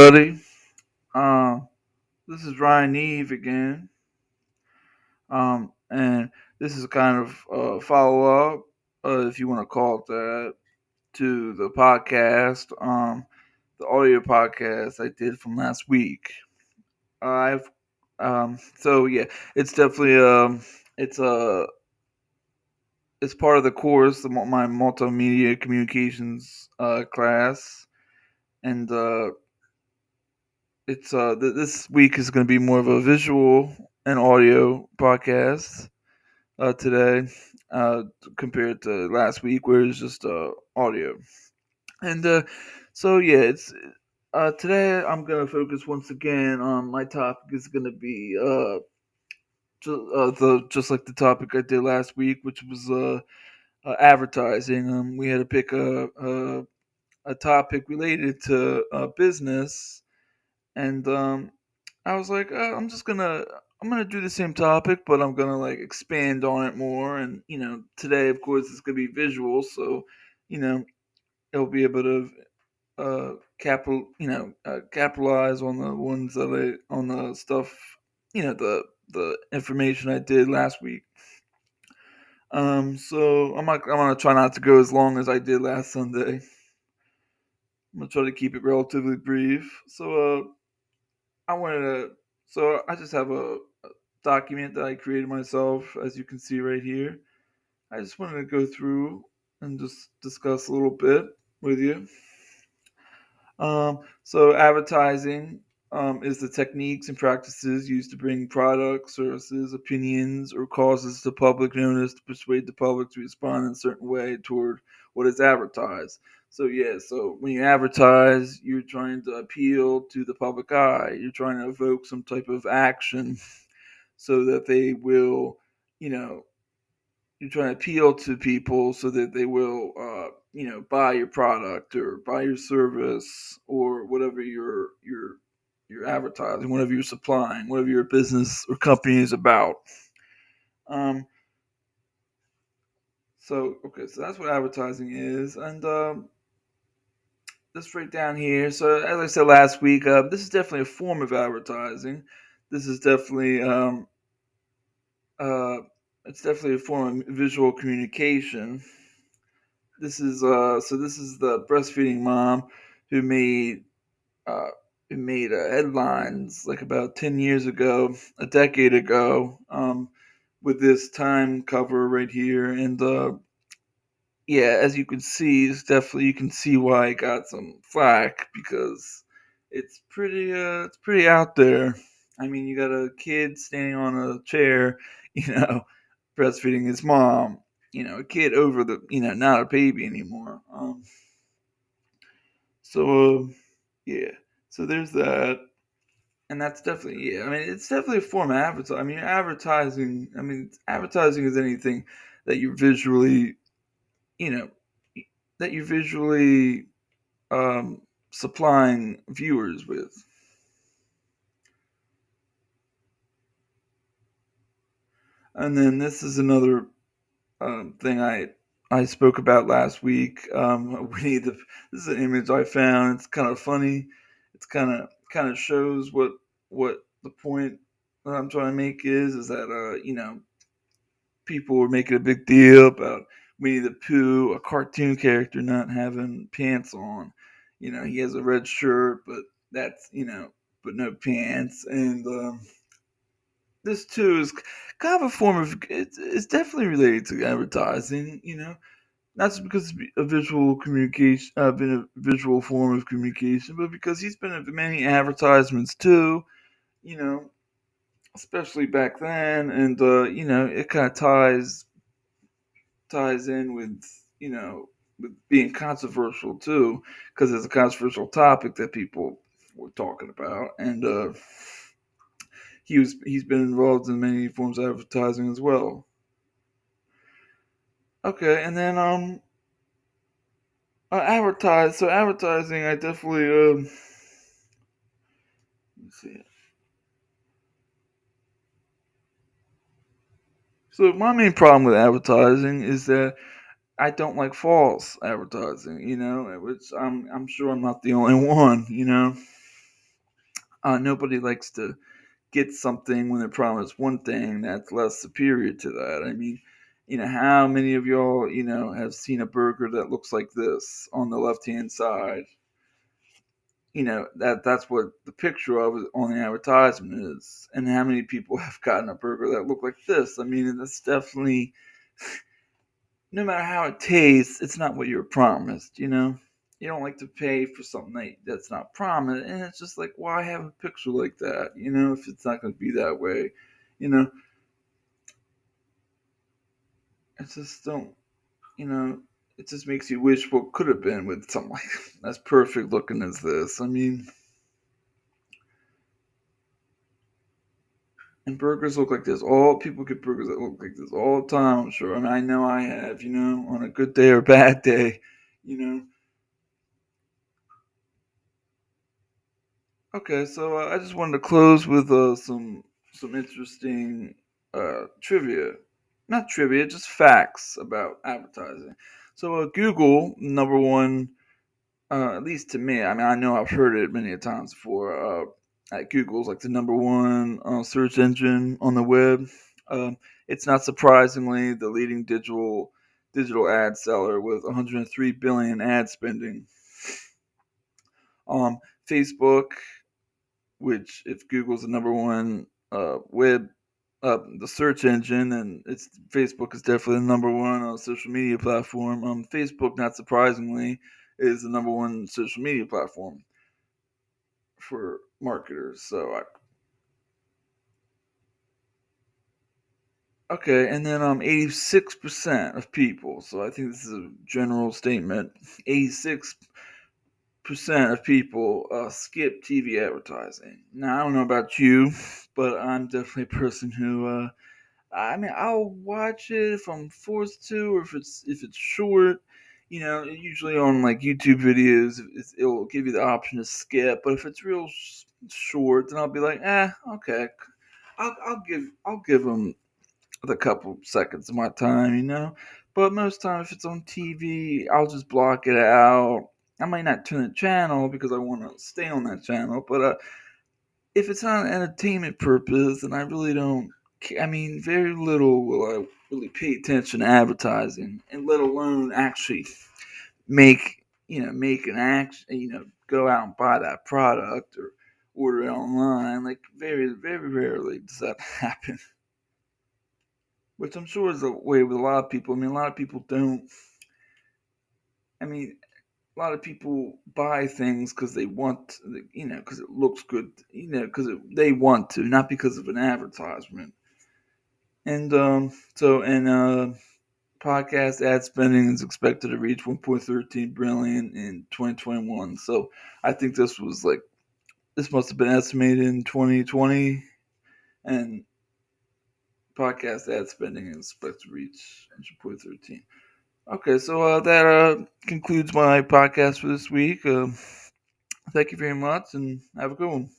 Buddy. Um, this is Ryan Neve again. And this is kind of follow up, if you want to call it that, to the podcast, the audio podcast I did from last week. I've so yeah, it's definitely it's a it's part of the course, my multimedia communications class, and this week is going to be more of a visual and audio podcast today, uh, compared to last week where it was just audio. And so yeah, it's today I'm going to focus once again on my topic is going to be the just like the topic I did last week, which was advertising. We had to pick a topic related to business, and I was like, I'm gonna do the same topic, but I'm gonna like expand on it more. And today, of course, it's gonna be visual, so you know, it'll be able to capitalize on the ones that on the stuff, the information I did last week. So I'm gonna try not to go as long as I did last Sunday. I'm gonna try to keep it relatively brief. I wanted to. So I just have a document that I created myself, as you can see right here. I just wanted to go through and just discuss a little bit with you. So advertising is the techniques and practices used to bring products, services, opinions, or causes to public notice to persuade the public to respond in a certain way toward what is advertised. So yeah, so when you advertise, you're trying to appeal to the public eye. You're trying to evoke some type of action so that they will, you know, you're trying to appeal to people so that they will, buy your product or buy your service or whatever you're advertising, whatever you're supplying, whatever your business or company is about. Um, so okay, so that's what advertising is, and let's break down here. So as I said last week, this is definitely a form of advertising. This is definitely uh, it's definitely a form of visual communication. This is the breastfeeding mom who made uh, headlines like about 10 years ago, a decade ago, with this time cover right here, and yeah, as you can see, it's definitely you can see why it got some flack because it's pretty out there. I mean, you got a kid standing on a chair, you know, breastfeeding his mom. A kid over the, not a baby anymore. So yeah, so there's that, and that's definitely yeah. I mean, it's definitely a form of advertising. I mean, advertising. I mean, advertising is anything that you visually, you know, that you're visually supplying viewers with. And then this is another thing I spoke about last week. We need to. This is an image I found. It's kind of funny. It's kind of shows what the point that I'm trying to make is that people were making a big deal about Winnie the Pooh, a cartoon character, not having pants on. He has a red shirt, but that's but no pants. And this too is kind of a form of it's definitely related to advertising. Not just because it's a visual communication, been a visual form of communication, but because he's been in many advertisements too. You know, especially back then, and it kind of ties in with with being controversial too, because it's a controversial topic that people were talking about, and he's been involved in many forms of advertising as well. Okay, and then advertise. So advertising, I definitely let's see. So my main problem with advertising is that I don't like false advertising. Which I'm sure I'm not the only one. Nobody likes to get something when they're promised one thing that's less superior to that. I mean, how many of y'all, have seen a burger that looks like this on the left hand side? That's what the picture of it on the advertisement is. And how many people have gotten a burger that look like this? I mean, that's definitely, no matter how it tastes, it's not what you're promised. You don't like to pay for something that's not promised, and it's just like, why have a picture like that, if it's not going to be that way. you know I just don't, you know it just makes you wish what could have been with something like as perfect looking as this. I mean, and burgers look like this. All people get burgers that look like this all the time, I'm sure. I mean, I know I have, on a good day or bad day. you know Okay, so I just wanted to close with some interesting trivia, not trivia, just facts about advertising. So Google, number one, at least to me. I mean, I know I've heard it many a times before. Google's like the number one search engine on the web. Um, it's not surprisingly the leading digital ad seller with 103 billion ad spending. Facebook, which if Google's the number one web the search engine, and it's Facebook is definitely the number one social media platform. Facebook, not surprisingly, is the number one social media platform for marketers. Okay, and then 86% of people. So I think this is a general statement. 86% of people skip TV advertising. Now I don't know about you, but I'm definitely a person who I mean, I'll watch it if I'm forced to, or if it's short. Usually on like YouTube videos, it'll give you the option to skip. But if it's real short, then I'll be like, okay, I'll give them the couple seconds of my time. But most time, if it's on TV, I'll just block it out. I might not turn the channel because I want to stay on that channel, but if it's not an entertainment purpose, then I really don't. I mean, very little will I really pay attention to advertising, and let alone actually make an action. Go out and buy that product or order it online. Like very, very rarely does that happen. Which I'm sure is the way with a lot of people. I mean, a lot of people don't. I mean, a lot of people buy things because they want, because it looks good, because they want to, not because of an advertisement. And podcast ad spending is expected to reach 1.13 billion in 2021. So I think this must have been estimated in 2020, and podcast ad spending is expected to reach 1.13. Okay, so that concludes my podcast for this week. Thank you very much, and have a good one.